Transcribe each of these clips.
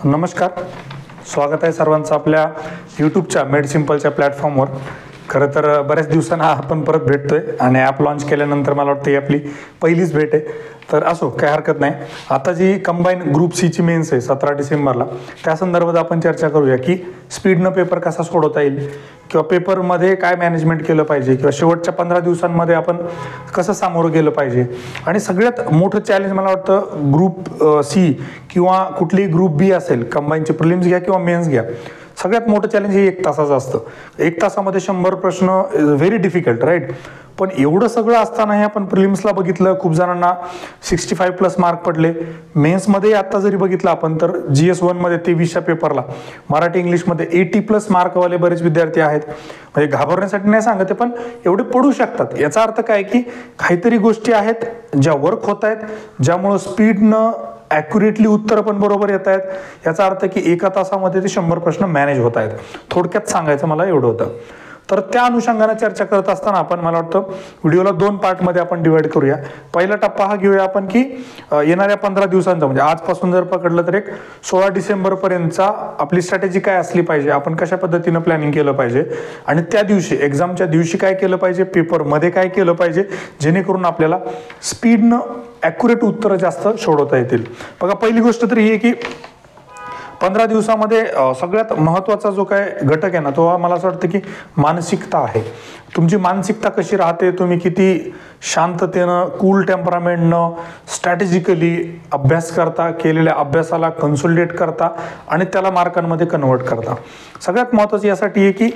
नमस्कार, स्वागत आहे सर्वांचं आपल्या यूट्यूबच्या मेड सिम्पलच्या प्लॅटफॉर्मवर. खरं तर बऱ्याच दिवसांना आपण परत भेटतोय आणि ॲप लॉन्च केल्यानंतर मला वाटतं ही आपली पहिलीच भेट आहे. तर असो, काय हरकत नाही. आता जी कंबाईन ग्रुप सीची मेन्स आहे 17 डिसेंबरला, त्या संदर्भात आपण चर्चा करूया की स्पीडनं पेपर कसा सोडवता येईल किंवा पेपरमध्ये काय मॅनेजमेंट केलं पाहिजे किंवा शेवटच्या 15 दिवसांमध्ये आपण कसं सामोरं गेलं पाहिजे. आणि सगळ्यात मोठं चॅलेंज मला वाटतं ग्रुप सी किंवा कुठलीही ग्रुप बी असेल, कंबाईनचे प्रिलिम्स घ्या किंवा मेन्स घ्या, सगळ्यात मोठं चॅलेंज हे 1 तासाचं असतं. 1 तासामध्ये 100 प्रश्न, व्हेरी डिफिकल्ट, राईट. पण एवढं सगळं असतानाही आपण प्रिलिम्सला बघितलं, खूप जणांना 65+ मार्क पडले. मेन्समध्ये आता जरी बघितलं आपण तर GS1 मध्ये 23च्या पेपरला मराठी इंग्लिशमध्ये 80+ मार्कवाले बरेच विद्यार्थी आहेत. म्हणजे घाबरण्यासाठी नाही सांगते, पण एवढे पडू शकतात. याचा अर्थ काय की काहीतरी गोष्टी आहेत ज्या वर्क होत आहेत, ज्यामुळं स्पीडनं ॲक्युरेटली उत्तरं पण बरोबर येत आहेत. याचा अर्थ की 1 तासामध्ये ते 100 प्रश्न मॅनेज होत आहेत. थोडक्यात सांगायचं मला एवढं होतं. तर त्या अनुषंगाने चर्चा करत असताना आपण, मला वाटतं व्हिडिओला 2 पार्टमध्ये आपण डिवाइड करूया. पहिला टप्पा हा घेऊया आपण की येणाऱ्या 15 दिवसांचा, म्हणजे आजपासून जर पकडलं तर एक 16 डिसेंबरपर्यंतचा आपली स्ट्रॅटेजी काय असली पाहिजे, आपण कशा पद्धतीनं प्लॅनिंग केलं पाहिजे आणि त्या दिवशी एक्झामच्या दिवशी काय केलं पाहिजे, पेपरमध्ये काय केलं पाहिजे, जेणेकरून आपल्याला स्पीडनं ॲक्युरेट उत्तरं जास्त सोडवता येतील. बघा, पहिली गोष्ट तर ही आहे की 15 दिवसामध्ये सगळ्यात महत्त्वाचा जो काय घटक आहे ना, तो मला असं वाटतं की मानसिकता आहे. तुमची मानसिकता कशी राहते, तुम्ही किती शांततेनं, कूल टेम्परामेंटनं, स्ट्रॅटेजिकली अभ्यास करता, केलेल्या अभ्यासाला कन्सोलिडेट करता आणि त्याला मार्कांमध्ये कन्वर्ट करता. सगळ्यात महत्त्वाचं यासाठी आहे की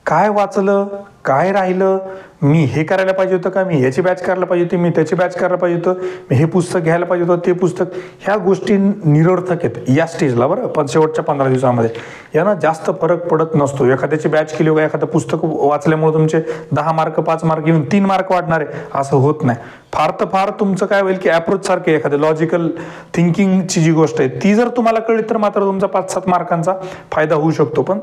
काय वाचलं, काय राहिलं, मी हे करायला पाहिजे होतं का, मी ह्याची बॅच करायला पाहिजे होती, मी त्याची बॅच करायला पाहिजे होतं, मी हे पुस्तक घ्यायला पाहिजे होतं, ते पुस्तक. ह्या गोष्टी निरर्थक आहेत या स्टेजला, बरं. पण शेवटच्या 15 दिवसामध्ये यानं जास्त फरक पडत नसतो. एखाद्याची बॅच केली, एखादं पुस्तक वाचल्यामुळे तुमचे 10 मार्क 5 मार्क येऊन 3 मार्क वाढणार आहे असं होत नाही. फार तर फार तुमचं काय होईल की अप्रोच सारखे एखादं लॉजिकल थिंकिंगची जी गोष्ट आहे ती जर तुम्हाला कळली तर मात्र तुमचा 5-7 मार्कांचा फायदा होऊ शकतो. पण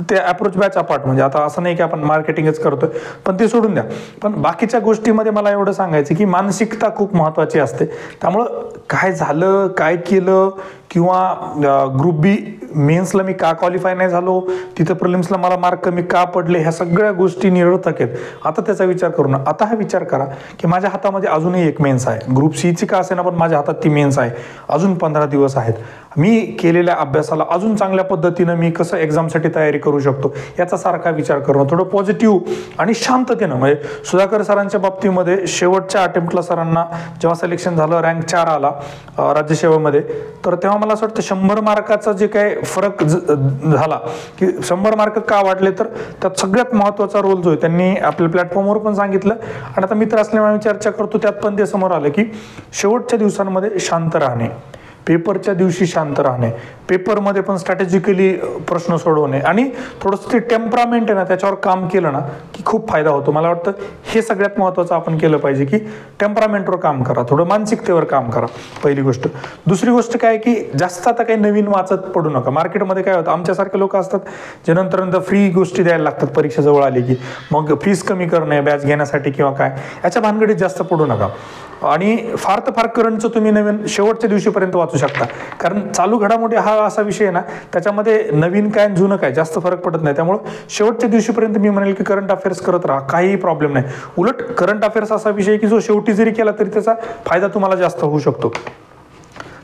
ते अप्रोच बॅच अपार्ट, म्हणजे आता असं नाही की आपण मार्केटिंगच करतोय, पण ते सोडून द्या. पण बाकीच्या गोष्टीमध्ये मला एवढं सांगायचं की मानसिकता खूप महत्त्वाची असते. त्यामुळं काय झालं, काय केलं, किंवा ग्रुप बी मेन्सला मी का क्वालिफाय नाही झालो, तिथं प्रिलिम्सला मला मार्क कमी का पडले, ह्या सगळ्या गोष्टी निरर्थक आहेत. आता त्याचा विचार करू ना. आता हा विचार करा की माझ्या हातामध्ये अजूनही एक मेन्स आहे, ग्रुप सीची का असेना पण माझ्या हातात ती मेन्स आहे. अजून 15 दिवस आहेत. मी केलेल्या अभ्यासाला अजून चांगल्या पद्धतीनं मी कसं एक्झामसाठी तयारी करू शकतो याचा सारखा विचार करणं, थोडं पॉझिटिव्ह आणि शांततेनं. म्हणजे सुधाकर सरांच्या बाबतीमध्ये शेवटच्या अटेम्प्टला सरांना जेव्हा सिलेक्शन झालं, रँक 4 आला राज्यसेवेमध्ये, तर तेव्हा मला असं वाटतं 100 मार्काचा जे काय फरक झाला की 100 मार्क का वाढले, तर त्यात सगळ्यात महत्त्वाचा रोल जो आहे त्यांनी आपल्या प्लॅटफॉर्मवर पण सांगितलं आणि आता मित्र असल्यामुळे आम्ही चर्चा करतो, त्यात पण ते समोर आलं की शेवटच्या दिवसांमध्ये शांत राहणे, पेपरच्या दिवशी शांत राहणे, पेपरमध्ये पण स्ट्रॅटेजिकली प्रश्न सोडवणे आणि थोडंसं ते टेम्परामेंट आहे ना त्याच्यावर काम केलं ना की खूप फायदा होतो. मला वाटतं हे सगळ्यात महत्त्वाचं आपण केलं पाहिजे की टेम्परामेंटवर काम करा, थोडं मानसिकतेवर काम करा, पहिली गोष्ट. दुसरी गोष्ट काय की जास्त आता काही नवीन वाचत पडू नका. मार्केटमध्ये काय होतं, आमच्यासारखे लोक असतात जे नंतर फ्री गोष्टी द्यायला लागतात परीक्षा जवळ आली की, मग फीस कमी करणे बॅच घेण्यासाठी किंवा काय, याच्या भानगडीत जास्त पडू नका. आणि फार तर फार करंटचं तुम्ही नवीन शेवटच्या दिवशीपर्यंत वाचू शकता, कारण चालू घडामोडी हा असा विषय आहे ना त्याच्यामध्ये नवीन काय जुनं काय जास्त फरक पडत नाही. त्यामुळं शेवटच्या दिवशीपर्यंत मी म्हणेल की करंट अफेअर्स करत राहा, काहीही प्रॉब्लेम नाही. उलट करंट अफेअर्स असा विषय की जो शेवटी जरी केला तरी त्याचा फायदा तुम्हाला जास्त होऊ शकतो.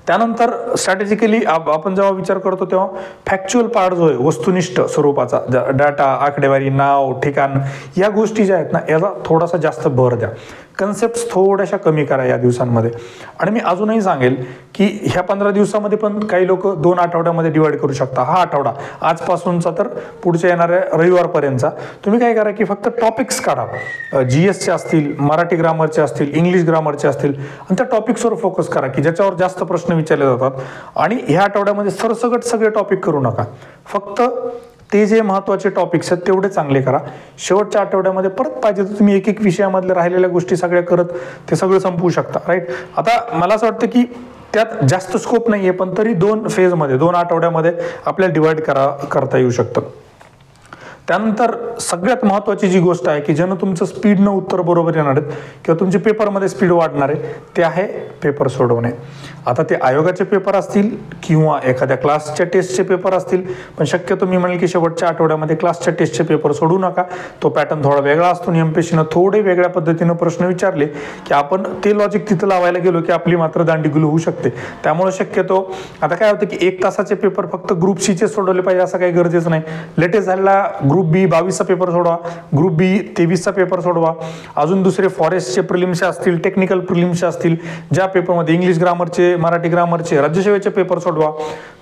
त्यानंतर स्ट्रॅटेजिकली आपण जेव्हा विचार करतो तेव्हा फॅक्च्युअल पार्ट जो आहे, वस्तुनिष्ठ स्वरूपाचा डाटा, आकडेवारी, नाव, ठिकाण, या गोष्टी ज्या आहेत ना याचा थोडासा जास्त भर द्या. कन्सेप्ट थोड्याशा कमी करा या दिवसांमध्ये. आणि मी अजूनही सांगेल की ह्या 15 दिवसामध्ये पण काही लोक 2 आठवड्यामध्ये डिवाइड करू शकता. हा आठवडा आजपासूनचा तर पुढच्या येणाऱ्या रविवारपर्यंतचा तुम्ही काय करा की फक्त टॉपिक्स काढा, GSचे असतील, मराठी ग्रामरचे असतील, इंग्लिश ग्रामरचे असतील, आणि त्या टॉपिक्सवर फोकस करा की ज्याच्यावर जास्त प्रश्न विचारले जातात. आणि ह्या आठवड्यामध्ये सरसकट सगळे टॉपिक करू नका, फक्त ते जे महत्त्वाचे टॉपिक्स आहेत तेवढे चांगले करा. शेवटच्या आठवड्यामध्ये परत पाहिजे तर तुम्ही एक विषयामधल्या राहिलेल्या गोष्टी सगळ्या करत ते सगळं संपवू शकता, राईट. आता मला असं वाटतं की त्यात जास्त स्कोप नाही आहे, पण तरी 2 फेजमध्ये 2 आठवड्यामध्ये आपल्याला डिवाइड करता येऊ शकतं. त्यानंतर सगळ्यात महत्त्वाची जी गोष्ट आहे की ज्यानं तुमचं स्पीडनं उत्तर बरोबर येणार आहेत किंवा तुमच्या पेपरमध्ये स्पीड वाढणार आहे ते आहे पेपर सोडवणे. आता ते आयोगाचे पेपर असतील किंवा एखाद्या क्लासच्या टेस्टचे पेपर असतील, पण शक्यतो मी म्हणेल की शेवटच्या आठवड्यामध्ये क्लासच्या टेस्टचे पेपर सोडू नका. तो पॅटर्न थोडा वेगळा असतो आणि एमपीएससीनं थोडे वेगळ्या पद्धतीनं प्रश्न विचारले की आपण ते लॉजिक तिथं लावायला गेलो की आपली मात्र दांडीगुली होऊ शकते. त्यामुळे शक्यतो आता काय होतं की 1 तासाचे पेपर फक्त ग्रुप सीचे सोडवले पाहिजे असं काही गरजेचं नाही. लेटेस्ट झालेला ग्रुप बी 22चा पेपर सोडवा, ग्रुप बी 23चा पेपर सोडवा, अजून दुसरे फॉरेस्टचे प्रिलिम्सचे असतील, टेक्निकल प्रिलिम्सचे असतील, ज्या पेपरमध्ये इंग्लिश ग्रामरचे, मराठी ग्रामरचे, राज्यसेवेचे पेपर सोडवा.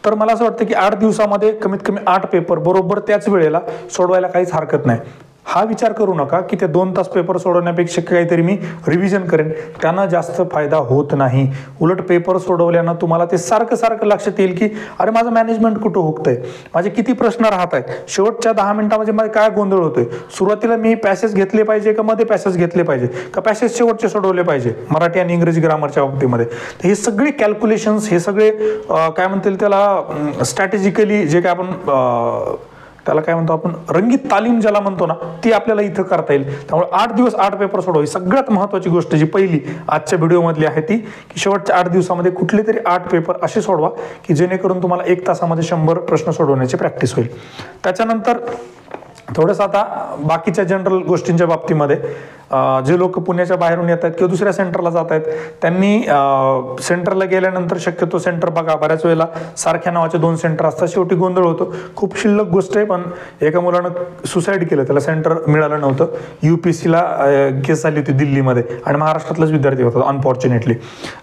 तर मला असं वाटतं की 8 दिवसामध्ये कमीत कमी 8 पेपर बरोबर त्याच वेळेला सोडवायला काहीच हरकत नाही. हा विचार करू नका की ते 2 तास पेपर सोडवण्यापेक्षा काहीतरी मी रिव्हिजन करेन, त्यांना जास्त फायदा होत नाही. उलट पेपर सोडवल्यानं तुम्हाला ते सारखं सारखं लक्षात येईल की अरे माझं मॅनेजमेंट कुठं हुकतंय, माझे किती प्रश्न राहत आहेत, शेवटच्या 10 मिनिटांमध्ये माझे काय गोंधळ होतोय, सुरुवातीला मी पॅसेज घेतले पाहिजे का मध्ये पॅसेज घेतले पाहिजे का पॅसेज शेवटचे सोडवले पाहिजे मराठी आणि इंग्रजी ग्रामरच्या बाबतीमध्ये. तर हे सगळे कॅल्क्युलेशन्स, हे सगळे काय म्हणतील त्याला स्ट्रॅटेजिकली जे काय आपण त्याला काय म्हणतो आपण रंगीत तालीम ज्याला म्हणतो ना, ती आपल्याला इथं करता येईल. त्यामुळे 8 दिवस 8 पेपर सोडवा. सगळ्यात महत्त्वाची गोष्ट जी पहिली आजच्या व्हिडिओमधली आहे ती की शेवटच्या 8 दिवसामध्ये कुठले तरी 8 पेपर असे सोडवा की जेणेकरून तुम्हाला 1 तासामध्ये 100 प्रश्न सोडवण्याची प्रॅक्टिस होईल. त्याच्यानंतर थोडंसं आता बाकीच्या जनरल गोष्टींच्या बाबतीमध्ये जे लोक पुण्याच्या बाहेरून येत आहेत किंवा दुसऱ्या सेंटरला जात आहेत त्यांनी सेंटरला गेल्यानंतर शक्यतो सेंटर बघा. बऱ्याच वेळेला सारख्या नावाचे 2 सेंटर असतात, शेवटी गोंधळ होतो. खूप शिल्लक गोष्ट आहे, पण एका मुलानं सुसाईड केलं, त्याला सेंटर मिळालं नव्हतं. UPSCला केस झाली होती दिल्लीमध्ये आणि महाराष्ट्रातलाच विद्यार्थी होता अनफॉर्च्युनेटली,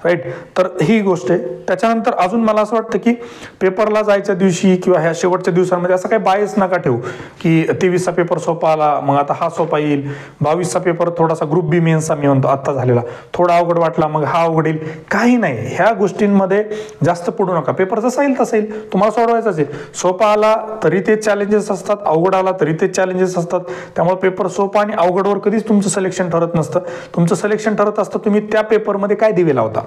राईट. तर ही गोष्ट आहे. त्याच्यानंतर अजून मला असं वाटतं की पेपरला जायच्या दिवशी किंवा ह्या शेवटच्या दिवसांमध्ये असं काही बायस नका ठेवू की 23चा पेपर सोपा आला मग आता हा सोपा येईल, 22चा पेपर थोडासा ग्रुप बी मेन्सचा मी म्हणतो आत्ता झालेला थोडा अवघड वाटला मग हा अवघड येईल. काही नाही, ह्या गोष्टींमध्ये जास्त पडू नका. पेपर जसा येईल तसा येईल, तुम्हाला सोडवायचाच आहे. सोपा आला तरी ते चॅलेंजेस असतात, अवघड आला तरी ते चॅलेंजेस असतात. त्यामुळे पेपर सोपा आणि अवघडवर कधीच तुमचं सिलेक्शन ठरत नसतं. तुमचं सिलेक्शन ठरत असतं तुम्ही त्या पेपरमध्ये काय दिवे लावता.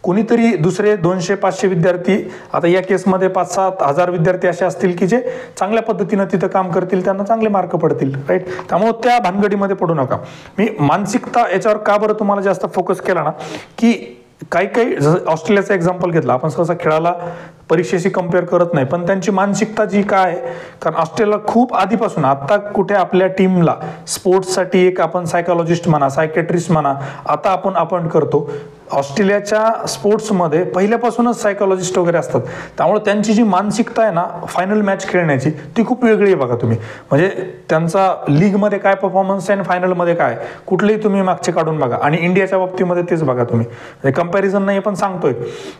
कोणीतरी दुसरे 200-500 विद्यार्थी, आता या केसमध्ये 5-7 हजार विद्यार्थी असे असतील की जे चांगल्या पद्धतीनं तिथं काम करतील, त्यांना चांगले मार्क पडतील, राईट. त्यामुळे त्या भानगडीमध्ये पडू नका. मी मानसिकता याच्यावर का बरं तुम्हाला जास्त फोकस केला ना की काही जसं ऑस्ट्रेलियाचा एक्झाम्पल घेतला आपण, सहसा खेळाला परीक्षेशी कम्पेअर करत नाही, पण त्यांची मानसिकता जी काय आहे, कारण ऑस्ट्रेलियाला खूप आधीपासून आता कुठे आपल्या टीमला स्पोर्ट्ससाठी एक आपण सायकोलॉजिस्ट म्हणा, सायकेट्रिस्ट म्हणा, आता आपण अपॉइंट करतो. ऑस्ट्रेलियाच्या स्पोर्ट्समध्ये पहिल्यापासूनच सायकोलॉजिस्ट वगैरे असतात. त्यामुळे त्यांची जी मानसिकता आहे ना फायनल मॅच खेळण्याची ती खूप वेगळी आहे बघा तुम्ही. म्हणजे त्यांचा लीगमध्ये काय परफॉर्मन्स आहे आणि फायनलमध्ये काय, कुठलेही तुम्ही मागचे काढून बघा. आणि इंडियाच्या बाबतीमध्ये तेच बघा तुम्ही, म्हणजे कंपॅरिझन नाही पण सांगतोय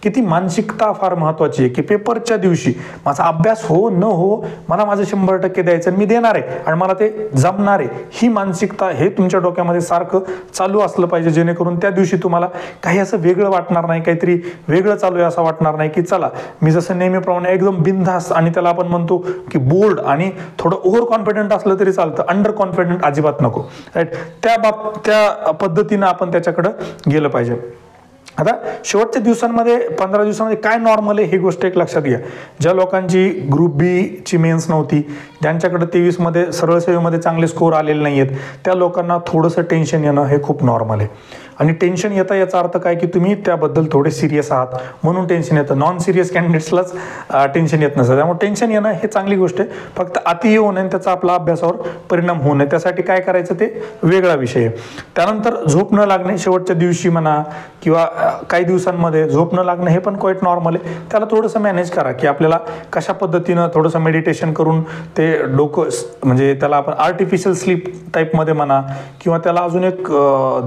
की ती मानसिकता फार महत्त्वाची आहे की पेपरच्या दिवशी माझा अभ्यास हो न हो मला माझं 100% द्यायचं, मी देणार आहे आणि मला ते जमणार आहे. ही मानसिकता हे तुमच्या डोक्यामध्ये सारखं चालू असलं पाहिजे, जेणेकरून त्या दिवशी तुम्हाला काही असं वेगळं वाटणार नाही, काहीतरी वेगळं चालू आहे असं वाटणार नाही की चला मी जसं नेहमीप्रमाणे एकदम बिनधास्त आणि त्याला आपण म्हणतो की बोल्ड आणि थोडं ओव्हर कॉन्फिडंट असलं तरी चालतं, अंडर कॉन्फिडंट अजिबात नको, राईट. त्या पद्धतीनं आपण त्याच्याकडं गेलं पाहिजे. आता शेवटच्या दिवसांमध्ये 15 दिवसांमध्ये काय नॉर्मल आहे ही गोष्ट एक लक्षात घ्या. ज्या लोकांची ग्रुप बी ची मेन्स नव्हती, ज्यांच्याकडे 23 मध्ये सरळ सेवेमध्ये चांगले स्कोर आलेले नाही आहेत, त्या लोकांना थोडंसं टेन्शन येणं हे खूप नॉर्मल आहे. आणि टेन्शन येतं याचा अर्थ काय की तुम्ही त्याबद्दल थोडे सिरियस आहात म्हणून टेन्शन येतं. नॉन सिरियस कॅन्डिडेट्सलाच टेन्शन येत नसतं. त्यामुळे टेन्शन येणं हे चांगली गोष्ट आहे, फक्त अति येऊ नये त्याचा आपला अभ्यासावर परिणाम होऊ नये. त्यासाठी काय करायचं ते वेगळा विषय आहे. त्यानंतर झोप न लागणे शेवटच्या दिवशी म्हणा किंवा काही दिवसांमध्ये झोप न लागणं हे पण क्वाईट नॉर्मल आहे. त्याला थोडंसं मॅनेज करा की आपल्याला कशा पद्धतीनं थोडंसं मेडिटेशन करून ते डोकं म्हणजे त्याला आपण आर्टिफिशियल स्लीप टाईपमध्ये म्हणा किंवा त्याला अजून एक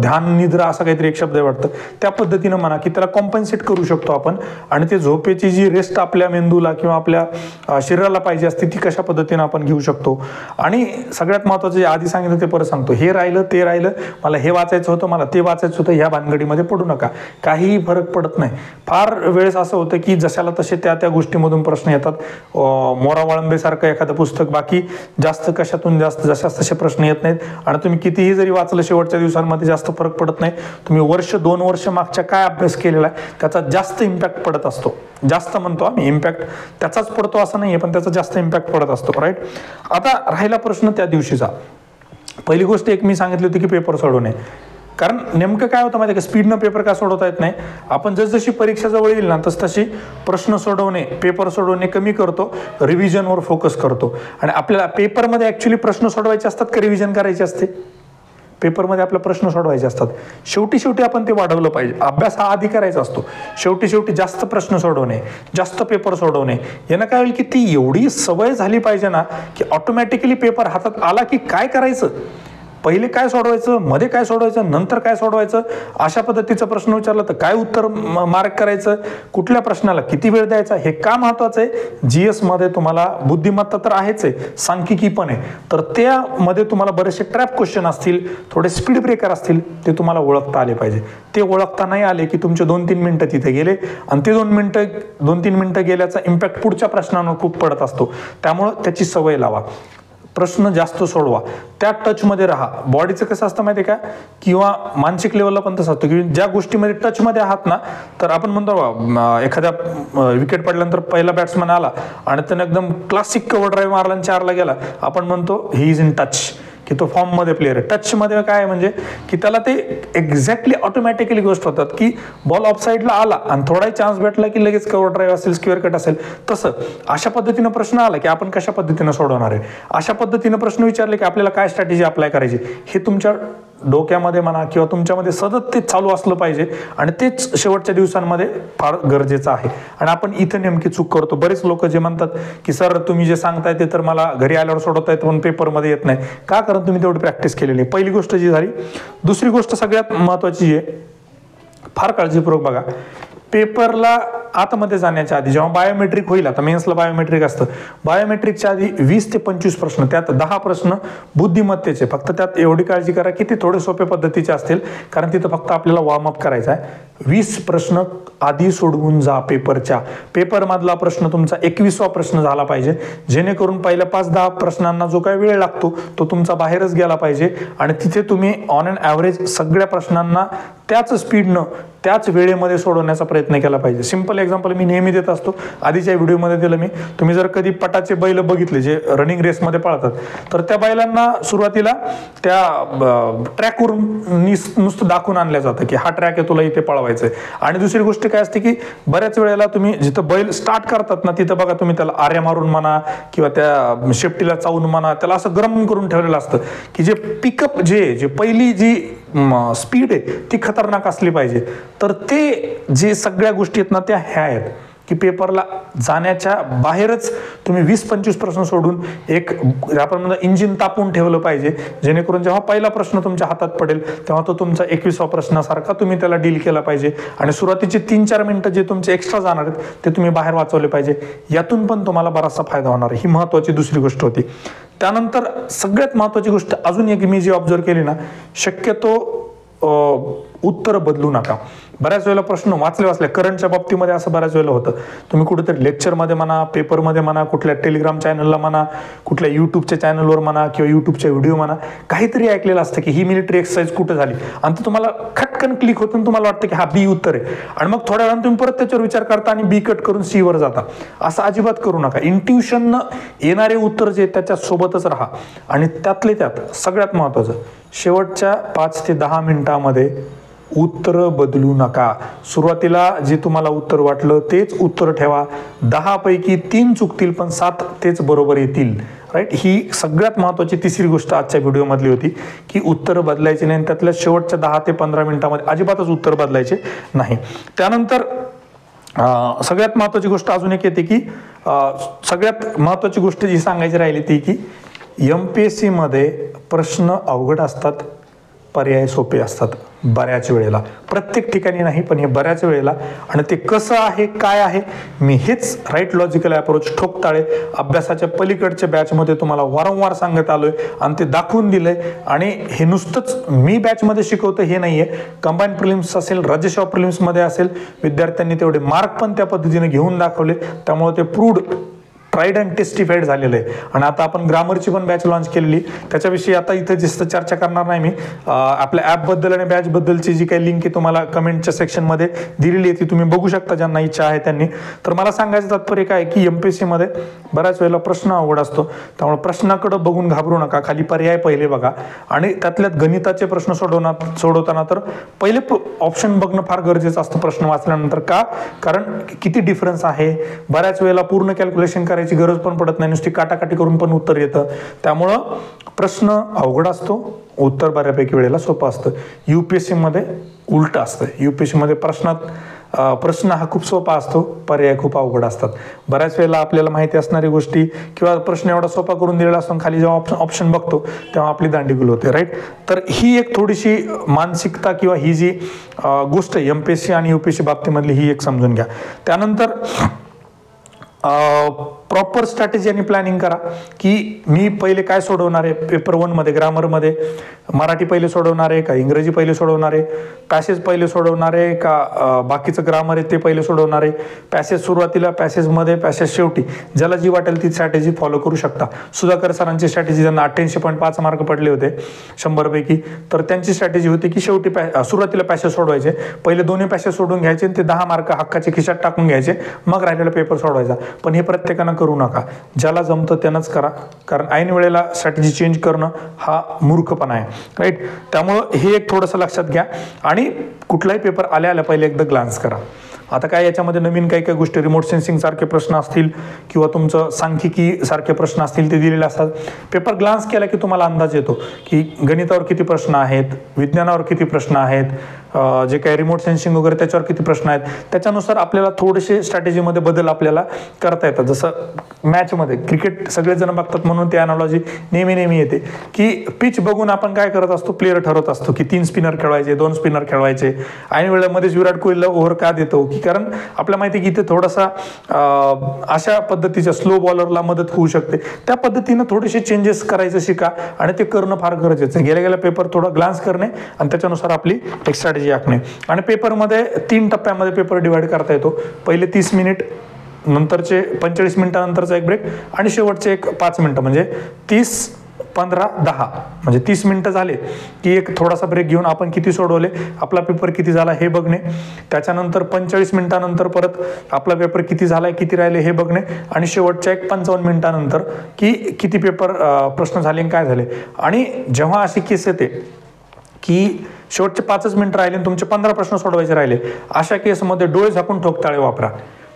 ध्यान निद्रा असं काहीतरी एक शब्द वाटतं त्या पद्धतीनं म्हणा की त्याला कॉम्पन्सेट करू शकतो आपण. आणि ते झोपेची जी रेस्ट आपल्या मेंदूला किंवा आपल्या शरीराला पाहिजे असते ती कशा पद्धतीनं आपण घेऊ शकतो. आणि सगळ्यात महत्त्वाचं जे आधी सांगितलं ते परत सांगतो, हे राहिलं ते राहिलं, मला हे वाचायचं होतं मला ते वाचायचं होतं, ह्या भानगडीमध्ये पडू नका. काहीही फरक पडत नाही. फार वेळेस असं होतं की जशाला तसे त्या गोष्टीमधून प्रश्न येतात. मोरा वाळंबेसारखं एखादं पुस्तक, बाकी जास्त कशातून जास्त जशाच तसे प्रश्न येत नाहीत. आणि तुम्ही कितीही जरी वाचलं शेवटच्या दिवसांमध्ये जास्त फरक पडत नाही. तुम्ही वर्ष 2 वर्ष मागच्या काय अभ्यास केलेला आहे त्याचा जास्त इम्पॅक्ट पडत असतो. जास्त म्हणतो आम्ही, इम्पॅक्ट त्याचाच पडतो असं नाहीये, पण त्याचा जास्त इम्पॅक्ट पडत असतो. राईट. आता राहिला प्रश्न त्या दिवशीचा. पहिली गोष्ट एक मी सांगितली होती की पेपर सोडवणे. कारण नेमकं काय होतं माहिती आहे का, स्पीडनं पेपर का सोडवता येत नाही. आपण जसजशी परीक्षा जवळ येईल ना तसतशी प्रश्न सोडवणे, पेपर सोडवणे कमी करतो, रिव्हिजनवर फोकस करतो. आणि आपल्याला पेपरमध्ये ॲक्च्युली प्रश्न सोडवायचे असतात का रिव्हिजन करायचे असते? पेपरमध्ये आपला प्रश्न सोडवायचे असतात. शेवटी आपण ते वाढवलं पाहिजे. अभ्यास हा आधी करायचा असतो, शेवटी जास्त प्रश्न सोडवणे, जास्त पेपर सोडवणे. यानं काय होईल की ती एवढी सवय झाली पाहिजे ना की ऑटोमॅटिकली पेपर हातात आला की काय करायचं, पहिले काय सोडवायचं, मध्ये काय सोडवायचं, नंतर काय सोडवायचं, अशा पद्धतीचा प्रश्न विचारला तर काय उत्तर मार्क करायचं, कुठल्या प्रश्नाला किती वेळ द्यायचा, हे का महत्वाचं आहे. जीएस मध्ये तुम्हाला बुद्धिमत्ता तर आहेच आहे, सांख्यिकी पण आहे, तर त्यामध्ये तुम्हाला बरेचसे ट्रॅप क्वेश्चन असतील, थोडे स्पीड ब्रेकर असतील, ते तुम्हाला ओळखता आले पाहिजे. ते ओळखता नाही आले की तुमचे 2-3 मिनिटं तिथे गेले आणि ते 2-3 मिनिटं गेल्याचा इम्पॅक्ट पुढच्या प्रश्नांवर खूप पडत असतो. त्यामुळं त्याची सवय लावा, प्रश्न जास्त सोडवा, त्या टचमध्ये राहा. बॉडीचं कसं असतं माहिती आहे का, किंवा मानसिक लेवलला पण तसं असतं की ज्या गोष्टीमध्ये टचमध्ये आहात ना, तर आपण म्हणतो एखाद्या विकेट पडल्यानंतर पहिला बॅट्समन आला आणि त्याने एकदम क्लासिक कव्हर ड्राईव्ह मारला आणि 4ला गेला, आपण म्हणतो ही इज इन टच, की तो फॉर्ममध्ये प्लेअर आहे. टचमध्ये काय आहे म्हणजे की त्याला ते एक्झॅक्टली ऑटोमॅटिकली गोष्ट होतात की बॉल ऑफसाईडला आला आणि थोडाही चान्स भेटला की लगेच कव्हर ड्राईव्ह असेल, स्क्वेअर कट असेल, तसं अशा पद्धतीनं प्रश्न आला की आपण कशा पद्धतीनं सोडवणार आहे, अशा पद्धतीनं प्रश्न विचारले की आपल्याला काय स्ट्रॅटेजी अप्लाय करायची, हे तुमच्या डोक्यामध्ये म्हणा किंवा तुमच्यामध्ये सतत ते चालू असलं पाहिजे. आणि तेच शेवटच्या दिवसांमध्ये फार गरजेचं आहे. आणि आपण इथं नेमकी चूक करतो. बरेच लोक जे म्हणतात की सर तुम्ही जे सांगताय ते तर मला घरी आल्यावर सोडवता येतं पण पेपरमध्ये येत नाही का, कारण तुम्ही तेवढी प्रॅक्टिस केलेली. पहिली गोष्ट जी झाली. दुसरी गोष्ट सगळ्यात महत्वाची जी आहे, फार काळजीपूर्वक बघा, पेपरला आतमध्ये जाण्याच्या आधी जेव्हा बायोमेट्रिक होईल, आता मेन्सला बायोमेट्रिक असतं, बायोमेट्रिकच्या आधी 20 ते 25 प्रश्न, त्यात 10 प्रश्न बुद्धिमत्तेचे. फक्त त्यात एवढी काळजी करा की ते थोडे सोप्या पद्धतीचे असतील, कारण तिथं फक्त आपल्याला वॉर्मअप करायचा आहे. 20 प्रश्न आधी सोडवून जा पेपरच्या. पेपरमधला प्रश्न तुमचा 21वा प्रश्न झाला पाहिजे, जेणेकरून पहिल्या 5-10 प्रश्नांना जो काही वेळ लागतो तो तुमचा बाहेरच गेला पाहिजे. आणि तिथे तुम्ही ऑन अँड ॲव्हरेज सगळ्या प्रश्नांना त्याच स्पीडनं त्याच वेळेमध्ये सोडवण्याचा प्रयत्न केला पाहिजे. सिंपल एक्झाम्पल मी नेहमी देत असतो, आधीच्या व्हिडिओमध्ये दिलं मी. तुम्ही जर कधी पटाचे बैल बघितले जे रनिंग रेसमध्ये पळतात, तर त्या बैलांना सुरुवातीला त्या ट्रॅकवरून नुसतं दाखवून आणलं जातं की हा ट्रॅक आहे, तुला इथे पळवायचं आहे. आणि दुसरी गोष्ट काय असते की बऱ्याच वेळेला तुम्ही जिथं बैल स्टार्ट करतात ना, तिथं बघा तुम्ही त्याला आऱ्या मारून म्हणा किंवा त्या शेपटीला चावून म्हणा, त्याला असं गरम करून ठेवलेलं असतं की जे पिकअप जे पहिली जी स्पीड आहे ती खतरनाक असली पाहिजे. तर ते जे सगळ्या गोष्टी आहेत ना, त्या ह्या आहेत की पेपरला जाण्याच्या बाहेरच तुम्ही 20-25 प्रश्न सोडून एक आपण म्हणतो इंजिन तापून ठेवलं पाहिजे, जेणेकरून जेव्हा पहिला प्रश्न तुमच्या हातात पडेल तेव्हा तो तुमचा 21वा प्रश्नासारखा तुम्ही त्याला डील केला पाहिजे. आणि सुरुवातीचे 3-4 मिनिटं जे तुमचे एक्स्ट्रा जाणार आहेत ते तुम्ही बाहेर वाचवले पाहिजे. यातून पण तुम्हाला बराचसा फायदा होणार आहे. ही महत्वाची दुसरी गोष्ट होती. त्यानंतर सगळ्यात महत्वाची गोष्ट अजून एक मी जी ऑब्झर्व केली ना, शक्यतो उत्तर बदलू नका. बऱ्याच वेळेला प्रश्न वाचले करंटच्या बाबतीमध्ये असं बऱ्याच वेळेला होतं. तुम्ही कुठेतरी लेक्चरमध्ये म्हणा, पेपरमध्ये म्हणा, कुठल्या टेलिग्राम चॅनलला म्हणा, कुठल्या युट्यूबच्या चॅनलवर म्हणा किंवा युट्यूबच्या व्हिडिओ म्हणा, काहीतरी ऐकलेलं असतं की ही मिलिटरी एक्सरसाइज कुठे झाली, आणि ते तुम्हाला खटकन क्लिक होतं, तुम्हाला वाटतं की हा बी उत्तर आहे, आणि मग थोड्या वेळानं तुम्ही परत त्याच्यावर विचार करता आणि बी कट करून सी वर जाता. असं अजिबात करू नका. इंट्युशननं येणारे उत्तर जे त्याच्या सोबतच राहा. आणि त्यातले त्यात सगळ्यात महत्वाचं, शेवटच्या 5 ते 10 मिनिटांमध्ये उत्तर बदलू नका. सुरुवातीला जे तुम्हाला उत्तर वाटलं तेच उत्तर ठेवा. 10 पैकी 3 चुकतील पण 7 तेच बरोबर येतील. राईट. ही सगळ्यात महत्वाची तिसरी गोष्ट आजच्या व्हिडिओमधली होती की उत्तर बदलायचे नाही. त्यातल्या शेवटच्या 10 ते 15 मिनिटांमध्ये अजिबातच उत्तर बदलायचे नाही. त्यानंतर सगळ्यात महत्वाची गोष्ट अजून एक येते की सगळ्यात महत्वाची गोष्ट जी सांगायची राहिली ती की MPSC मध्ये प्रश्न अवघड असतात, पर्याय सोपे असतात बऱ्याच वेळेला. प्रत्येक ठिकाणी नाही, पण हे बऱ्याच वेळेला. आणि ते कसं आहे, काय आहे, मी हेच राईट लॉजिकल अप्रोच ठोकताळे अभ्यासाच्या पलीकडच्या बॅचमध्ये तुम्हाला वारंवार सांगत आलोय आणि ते दाखवून दिलंय. आणि हे नुसतंच मी बॅचमध्ये शिकवतो हे नाहीये. कंबाईन प्रिलिम्स असेल, राज्यसेवा प्रिलिम्समध्ये असेल, विद्यार्थ्यांनी तेवढे मार्क पण त्या पद्धतीने घेऊन दाखवले. त्यामुळे ते प्रूव्ड ट्राईड अँड टेस्टिफाईड झालेलं आहे. आणि आता आपण ग्रामरची पण बॅच लॉन्च केलेली, त्याच्याविषयी आता इथे जास्त चर्चा करणार नाही मी. आपल्या ॲपबद्दल आणि बॅचबद्दलची जी काही लिंक आहे तुम्हाला कमेंटच्या सेक्शनमध्ये दिलेली आहे, ती तुम्ही बघू शकता ज्यांना इच्छा आहे त्यांनी. तर मला सांगायचं तात्पर्य काय की MPSC मध्ये बऱ्याच वेळेला प्रश्न अवघड असतो, त्यामुळे प्रश्नाकडे बघून घाबरू नका. खाली पर्याय पहिले बघा आणि त्यातल्यात गणिताचे प्रश्न सोडवताना तर पहिले ऑप्शन बघणं फार गरजेचं असतं प्रश्न वाचल्यानंतर. का? कारण किती डिफरन्स आहे. बऱ्याच वेळेला पूर्ण कॅल्क्युलेशन करायची गरज पण पडत नाही, नुसती काटाकाटी करून पण उत्तर येतं. त्यामुळं प्रश्न अवघड असतो, उत्तर बऱ्यापैकी वेळेला सोपं असतं. UPSC मध्ये उलट असतं. UPSC मध्ये प्रश्न हा खूप सोपा असतो, पर्याय खूप अवघड असतात. बऱ्याच वेळेला आपल्याला माहिती असणारी गोष्टी किंवा प्रश्न एवढा सोपा करून दिलेला असतो, खाली जेव्हा ऑप्शन बघतो तेव्हा आपली दांडीगुल होते, राईट. तर ही एक थोडीशी मानसिकता किंवा ही जी गोष्ट आहे MPSC आणि UPSC बाबतीमधली ही एक समजून घ्या. त्यानंतर प्रॉपर स्ट्रॅटेजी आणि प्लॅनिंग करा की मी पहिले काय सोडवणार आहे. पेपर 1 मध्ये ग्रामरमध्ये मराठी पहिले सोडवणार आहे का, इंग्रजी पहिले सोडवणार आहे, पॅसेज पहिले सोडवणार आहे का, बाकीचं ग्रामर आहे ते पहिले सोडवणार आहे, पॅसेज सुरुवातीला, पॅसेजमध्ये, पॅसेज शेवटी, ज्याला जी वाटेल ती स्ट्रॅटेजी फॉलो करू शकता. सुधाकर सरांची स्ट्रॅटेजी, त्यांना 88.5 मार्क पडले होते 100 पैकी, तर त्यांची स्ट्रॅटेजी होती की शेवटी सुरुवातीला पॅसेज सोडवायचे, पहिले दोन्ही पॅसेज सोडून घ्यायचे, ते 10 मार्क हक्काचे खिशात टाकून घ्यायचे, मग राहिलेला पेपर सोडवायचा. पण हे प्रत्येकानं करू नका, ज्याला जमतं त्यानंच करा, कारण ऐन वेळेला स्ट्रॅटेजी चेंज करणं हा मूर्खपणा आहे, राईट. त्यामुळं हे एक थोडंसं लक्षात घ्या आणि कुठलाही पेपर आल्या पहिले एकदा ग्लान्स करा. आता काय याच्यामध्ये नवीन काही गोष्टी, रिमोट सेन्सिंग सारखे प्रश्न असतील किंवा तुमचं सांख्यिकी सारखे प्रश्न असतील ते दिलेले असतात. पेपर ग्लान्स केला की तुम्हाला अंदाज येतो की गणितावर किती प्रश्न आहेत, विज्ञानावर किती प्रश्न आहेत, जे काही रिमोट सेन्सिंग वगैरे त्याच्यावर किती प्रश्न आहेत. त्याच्यानुसार आपल्याला थोडेसे स्ट्रॅटेजीमध्ये बदल आपल्याला करता येतात. जसं मॅचमध्ये क्रिकेट सगळेजण बघतात म्हणून ती अनालॉजी नेहमी येते की पिच बघून आपण काय करत असतो, प्लेयर ठरवत असतो की 3 स्पिनर खेळवायचे, 2 स्पिनर खेळवायचे. ऐन वेळेमध्येच विराट कोहलीला ओव्हर का देतो की कारण आपल्या माहिती की इथे थोडासा अशा पद्धतीच्या स्लो बॉलरला मदत होऊ शकते. त्या पद्धतीनं थोडेसे चेंजेस करायचं शिका आणि ते करणं फार गरजेचं आहे. गेल्या पेपर थोडा ग्लान्स करणे आणि त्याच्यानुसार आपली एक स्ट्रॅटेजी आखणे. आणि पेपरमध्ये 3 टप्प्यामध्ये पेपर डिवाइड करता येतो. पहिले 30 मिनिट, नंतरचे 45 मिनिटानंतरचा एक ब्रेक आणि शेवटचे एक 5 मिनिटं, म्हणजे 30, 15, 10 म्हणजे 30 मिनिटं झाले की एक थोडासा ब्रेक घेऊन आपण किती सोडवले, आपला पेपर किती झाला हे बघणे. त्याच्यानंतर 45 मिनिटानंतर परत आपला पेपर किती झालाय, किती राहिले हे बघणे. आणि शेवटच्या एक 55 मिनिटानंतर की किती पेपर प्रश्न झाले काय झाले. आणि जेव्हा अशी केस येते की शेवटचे 5च मिनिटं राहिले आणि तुमचे 15 प्रश्न सोडवायचे राहिले, अशा केसमध्ये डोळे झाकून ठोकताळे वापरा.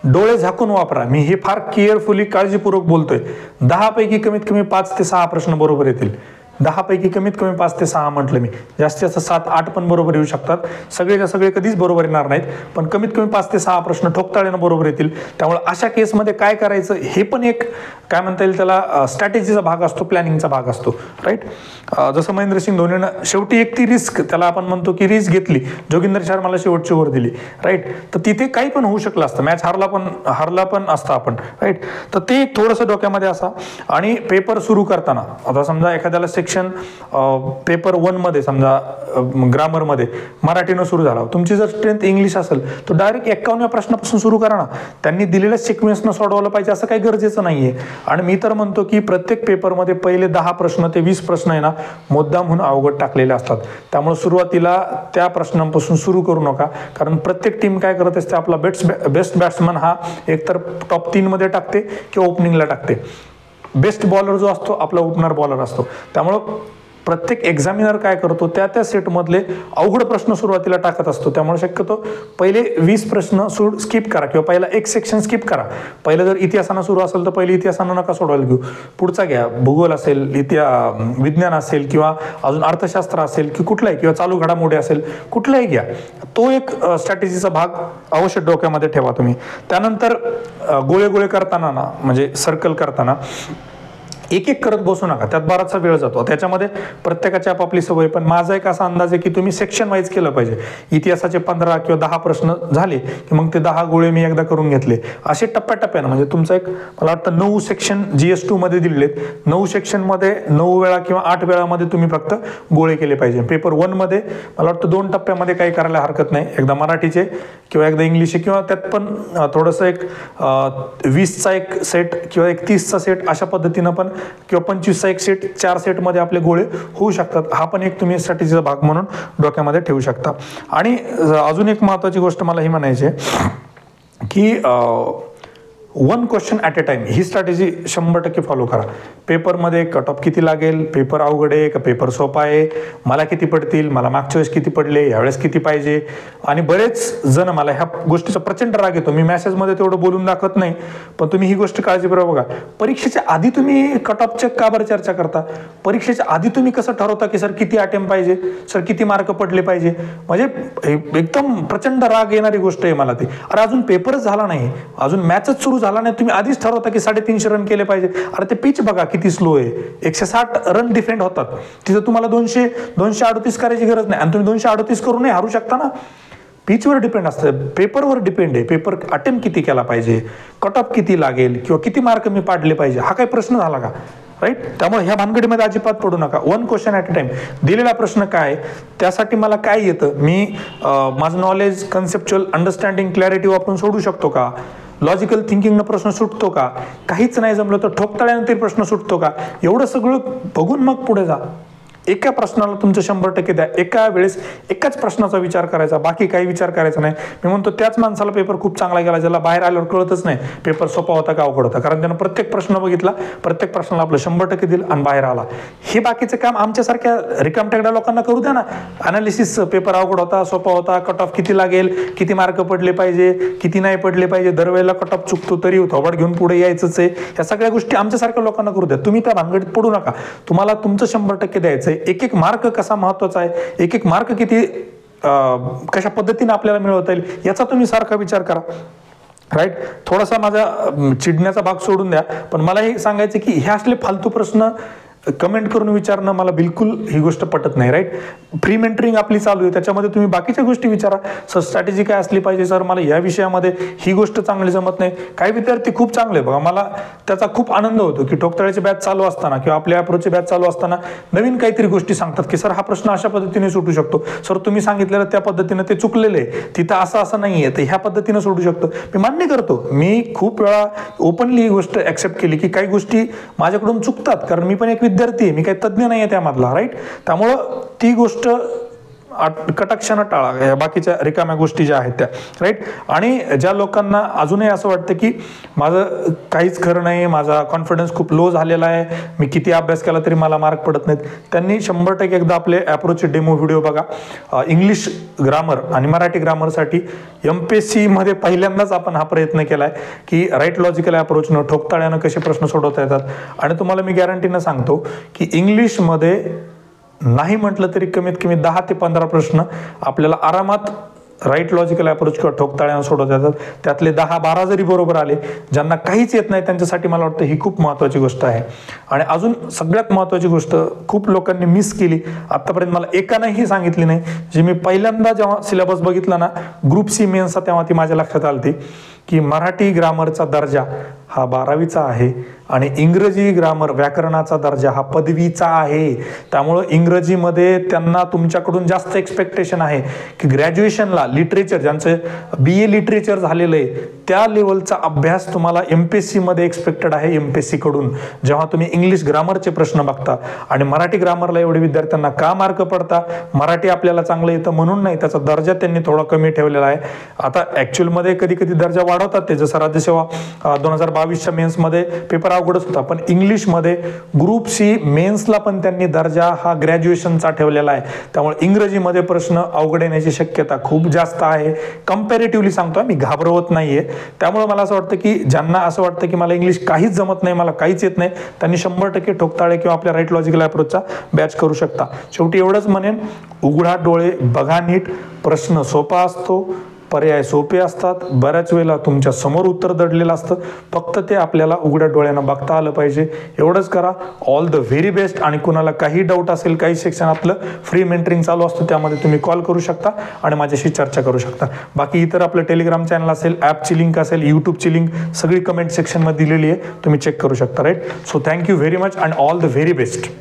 डोळे झाकून वापरा. मी हे फार केअरफुली काळजीपूर्वक बोलतोय. 10 पैकी कमीत कमी 5 ते 6 प्रश्न बरोबर येतील. 10 पैकी कमीत कमी 5 ते 6 म्हटलं मी, जास्तीत जास्त 7, 8 पण बरोबर येऊ शकतात. सगळेच्या सगळे कधीच बरोबर येणार नाहीत, पण कमीत कमी 5 ते 6 प्रश्न ठोकताळेनं बरोबर येतील. त्यामुळे अशा केसमध्ये काय करायचं हे पण एक काय म्हणता येईल त्याला स्ट्रॅटेजीचा भाग असतो, प्लॅनिंगचा भाग असतो, राईट. जसं महेंद्रसिंग धोनीनं शेवटी एक ती रिस्क, त्याला आपण म्हणतो की रिस्क घेतली, जोगिंदर शर्माला शेवटची ओव्हर दिली, राईट. तर तिथे काही पण होऊ शकलं असतं, मॅच हारला पण असतं आपण, राईट. तर ते थोडंसं डोक्यामध्ये असा. आणि पेपर सुरू करताना आता समजा एखाद्याला सेक्शन पेपर 1 मध्ये समजा ग्रामरमध्ये मराठीनं सुरू झाला, तुमची जर स्ट्रेंथ इंग्लिश असेल तर डायरेक्ट 51व्या प्रश्नापासून सुरू करा ना. त्यांनी दिलेल्या सिक्वेन्सनं सोडवलं पाहिजे असं काही गरजेचं नाहीये. आणि मी तर म्हणतो की प्रत्येक पेपरमध्ये पहिले 10 प्रश्न ते 20 प्रश्न आहे ना मुद्दामहून अवघड टाकलेले असतात. त्यामुळे सुरुवातीला त्या प्रश्नांपासून सुरू करू नका, कारण प्रत्येक टीम काय करत असते, आपला बेस्ट बॅट्समन हा एकतर टॉप 3 मध्ये टाकते किंवा ओपनिंगला टाकते. बेस्ट बॉलर जो असतो आपला ओपनर बॉलर असतो. त्यामुळं प्रत्येक एक्झामिनर काय करतो, त्या सेटमधले अवघड प्रश्न सुरुवातीला टाकत असतो. त्यामुळे शक्यतो पहिले 20 प्रश्न स्किप करा किंवा पहिला एक सेक्शन स्किप करा. पहिलं जर इतिहासानं सुरू असेल तर पहिले इतिहासानं नका सोडवायला घेऊ, पुढचा घ्या. भूगोल असेल, विज्ञान असेल किंवा अजून अर्थशास्त्र असेल की कुठलाही, किंवा चालू घडामोडी असेल, कुठलाही घ्या. तो एक स्ट्रॅटेजीचा भाग अवश्य डोक्यामध्ये ठेवा तुम्ही. त्यानंतर गोळे करताना ना, म्हणजे सर्कल करताना एक एक करत बसू नका, त्यात बराचसा वेळ जातो. त्याच्यामध्ये प्रत्येकाची आपापली सवय. पण माझा एक असा अंदाज आहे की तुम्ही सेक्शन वाईज केलं पाहिजे. इतिहासाचे 15 किंवा 10 प्रश्न झाले की मग ते 10 गोळे मी एकदा करून घेतले, असे टप्प्याटप्प्यानं. म्हणजे तुमचं एक मला वाटतं 9 सेक्शन GS2 मध्ये दिलेत. 9 सेक्शनमध्ये 9 वेळा किंवा 8 वेळामध्ये तुम्ही फक्त गोळे केले पाहिजे. पेपर 1 मध्ये मला वाटतं 2 टप्प्यामध्ये काही करायला हरकत नाही. एकदा मराठीचे किंवा एकदा इंग्लिशचे, किंवा त्यात पण थोडंसं एक 20चा एक सेट किंवा एक 30चा सेट, अशा पद्धतीनं पण, किंवा 25चा एक सेट, 4 सेटमध्ये आपले गोळे होऊ शकतात. हा पण एक तुम्ही स्ट्रॅटेजीचा भाग म्हणून डोक्यामध्ये ठेवू शकता. आणि अजून एक महत्त्वाची गोष्ट मला ही म्हणायची आहे की 1 question at a time he strategy 100% follow करा. पेपरमध्ये कट ऑफ किती लागेल, पेपर अवघड आहे का पेपर सोपा आहे, मला किती पडतील, मला मागच्या वेळेस किती पडले, यावेळेस किती पाहिजे. आणि बरेच जण, मला ह्या गोष्टीचा प्रचंड राग येतो, मी मेसेजमध्ये तेवढं बोलून दाखवत नाही, पण तुम्ही ही गोष्ट काळजीपूर्वक बघा. परीक्षेच्या आधी तुम्ही कट ऑफचे का बरं चर्चा करता? परीक्षेच्या आधी तुम्ही कसं ठरवता की सर किती अटेम्प्ट पाहिजे, सर किती मार्क पडले पाहिजे? म्हणजे एकदम प्रचंड राग येणारी गोष्ट आहे मला ती. अरे अजून पेपरच झाला नाही, अजून मॅचच सुरू झाला नाही, तुम्ही आधीच ठरवता की 350 रन केले पाहिजे. अरे ते पिच बघा किती स्लो आहे, 160 रन डिफेंड होतात तिथं, तुम्हाला 238 करायची गरज नाही, आणि तुम्ही 238 करूनही हारू शकता ना. पिचवर डिपेंड असतं, पेपरवर डिपेंड आहे. पेपर अटेम्प्ट किती केला पाहिजे, कट ऑफ किती लागेल, किंवा किती मार्क मी पाडले पाहिजे, हा काही प्रश्न झाला का? राईट. त्यामुळे ह्या भानगडीमध्ये अजिबात पडू नका. 1 क्वेश्चन ॲट अ टाइम. दिलेला प्रश्न काय, त्यासाठी मला काय येतं, मी माझं नॉलेज, कन्सेप्च्युअल अंडरस्टँडिंग, क्लॅरिटी वापरून सोडू शकतो का? लॉजिकल थिंकिंगनं प्रश्न सुटतो का? काहीच नाही जमलं तर ठोकताळ्यानंतर प्रश्न सुटतो का? एवढं सगळं बघून मग पुढे जा. एका प्रश्नाला तुमचं 100% द्या. एका वेळेस एकाच प्रश्नाचा विचार करायचा, बाकी काही विचार करायचा नाही. मी म्हणतो त्याच माणसाला पेपर खूप चांगला गेला ज्याला बाहेर आल्यावर कळतच नाही पेपर सोपा होता का अवघड होता, कारण त्यानं प्रत्येक प्रश्न बघितला, प्रत्येक प्रश्नाला आपलं 100% दिलं आणि बाहेर आला. हे बाकीचं काम आमच्यासारख्या रिकामटेकड्या लोकांना करू द्या ना. अनालिसिस, पेपर अवघड होता, सोपा होता, कट ऑफ किती लागेल, किती मार्क पडले पाहिजे, किती नाही पडले पाहिजे, दरवेळेला कट ऑफ चुकतो तरी थोबड घेऊन पुढे यायचंच आहे, या सगळ्या गोष्टी आमच्यासारख्या लोकांना करू द्या. तुम्ही त्या भानगडीत पडू नका. तुम्हाला तुमचं 100% द्यायचं. एक एक मार्क कसा महत्वाचा आहे, एक एक मार्क किती कशा पद्धतीने आपल्याला मिळवता येईल याचा तुम्ही सारखा विचार करा. राईट. थोडासा माझा चिडण्याचा भाग सोडून द्या, पण मला हे सांगायचं की हे असले फालतू प्रश्न कमेंट करून विचारणं मला बिलकुल ही गोष्ट पटत नाही. राईट. प्री मेंटरिंग आपली चालू आहे, त्याच्यामध्ये तुम्ही बाकीच्या गोष्टी विचारा. सर स्ट्रॅटेजी काय असली पाहिजे, सर मला या विषयामध्ये ही गोष्ट चांगली जमत नाही. काही विद्यार्थी खूप चांगले बघा, मला त्याचा खूप आनंद होतो की ठोकताळ्याची बॅच चालू असताना किंवा आपल्या अप्रोचची बॅच चालू असताना नवीन काहीतरी गोष्टी सांगतात की सर हा प्रश्न अशा पद्धतीने सुटू शकतो, सर तुम्ही सांगितलेलं त्या पद्धतीनं ते चुकलेलं आहे, तिथं असं नाहीये, तर ह्या पद्धतीनं सोडू शकतो. मी मान्य करतो, मी खूप वेळा ओपनली ही गोष्ट ऍक्सेप्ट केली की काही गोष्टी माझ्याकडून चुकतात, कारण मी पण एक विद्यार्थी, मी काही तज्ञ नाहीये त्यामधला. राईट. त्यामुळं ती गोष्ट कटाक्षानं टाळा, बाकीच्या रिकाम्या गोष्टी ज्या आहेत त्या. राईट. आणि ज्या लोकांना अजूनही असं वाटतं की माझं काहीच खरं नाही, माझा कॉन्फिडन्स खूप लो झालेला आहे, मी किती अभ्यास केला तरी मला मार्क पडत नाहीत, त्यांनी 100% एकदा आपले अप्रोचचे डेमो व्हिडिओ बघा. इंग्लिश ग्रामर आणि मराठी ग्रामरसाठी MPSC मध्ये पहिल्यांदाच आपण हा प्रयत्न केलाय की राईट लॉजिकल अप्रोचनं ठोकताळ्यानं कसे प्रश्न सोडवता येतात. आणि तुम्हाला मी गॅरंटीनं सांगतो की इंग्लिशमध्ये नाही म्हटलं तरी कमीत कमी 10 ते 15 प्रश्न आपल्याला आरामात राईट लॉजिकल अप्रोच किंवा ठोकताळ्यानं सोडवता येतात. त्यातले 10-12 जरी बरोबर आले, ज्यांना काहीच येत नाही त्यांच्यासाठी मला वाटतं ही खूप महत्त्वाची गोष्ट आहे. आणि अजून सगळ्यात महत्त्वाची गोष्ट खूप लोकांनी मिस केली, आत्तापर्यंत मला एकानंही सांगितली नाही, जी मी पहिल्यांदा जेव्हा सिलेबस बघितला ना ग्रुप C मेन्सचा, तेव्हा ती माझ्या लक्षात आली की मराठी ग्रामरचा दर्जा हा 12वीचा आहे आणि इंग्रजी ग्रामर व्याकरणाचा दर्जा हा पदवीचा आहे. त्यामुळं इंग्रजीमध्ये त्यांना तुमच्याकडून जास्त एक्सपेक्टेशन आहे की ग्रॅज्युएशनला लिटरेचर, ज्यांचं BA लिटरेचर झालेलं आहे त्या लेवलचा अभ्यास तुम्हाला MPSC मध्ये एक्सपेक्टेड आहे MPSC कडून. जेव्हा तुम्ही इंग्लिश ग्रामरचे प्रश्न बघता आणि मराठी ग्रामरला एवढे विद्यार्थ्यांना का मार्क पडता, मराठी आपल्याला चांगलं येतं म्हणून नाही, त्याचा दर्जा त्यांनी थोडा कमी ठेवलेला आहे. आता ऍक्च्युअलमध्ये कधी कधी दर्जा वाढवतात ते, जसं राज्यसेवा 2022च्या मेन्समध्ये पेपर अवघडच होता, पण इंग्लिशमध्ये ग्रुप C मेन्सला पण त्यांनी दर्जा हा ग्रॅज्युएशनचा ठेवलेला आहे. त्यामुळे इंग्रजीमध्ये प्रश्न अवघड येण्याची शक्यता खूप जास्त आहे. कम्पॅरेटिव्हली सांगतोय, मी घाबरवत नाहीये. त्यामुळे मला असं वाटतं की ज्यांना असं वाटतं की मला इंग्लिश काहीच जमत नाही, मला काहीच येत नाही, त्यांनी 100% ठोकताळे किंवा आपल्या राईट लॉजिकल अप्रोचचा बॅच करू शकता. शेवटी एवढंच म्हणेन, उघडा डोळे, बघा नीट, प्रश्न सोपा असतो, पर्याय सोपे असतात, बऱ्याच वेळेला तुमच्या समोर उत्तर दडलेलं असतं, फक्त ते आपल्याला उघड्या डोळ्यानं बघता आलं पाहिजे. एवढंच करा. All the very best. आणि कुणाला काही डाऊट असेल, काही सेक्शन आपलं फ्री मेंटरिंग चालू असतं, त्यामध्ये तुम्ही कॉल करू शकता आणि माझ्याशी चर्चा करू शकता. बाकी इतर आपलं टेलिग्राम चॅनल असेल, ॲपची लिंक असेल, यूट्यूबची लिंक सगळी कमेंट सेक्शनमध्ये दिलेली आहे, तुम्ही चेक करू शकता. Right. So thank you very much and all the very best.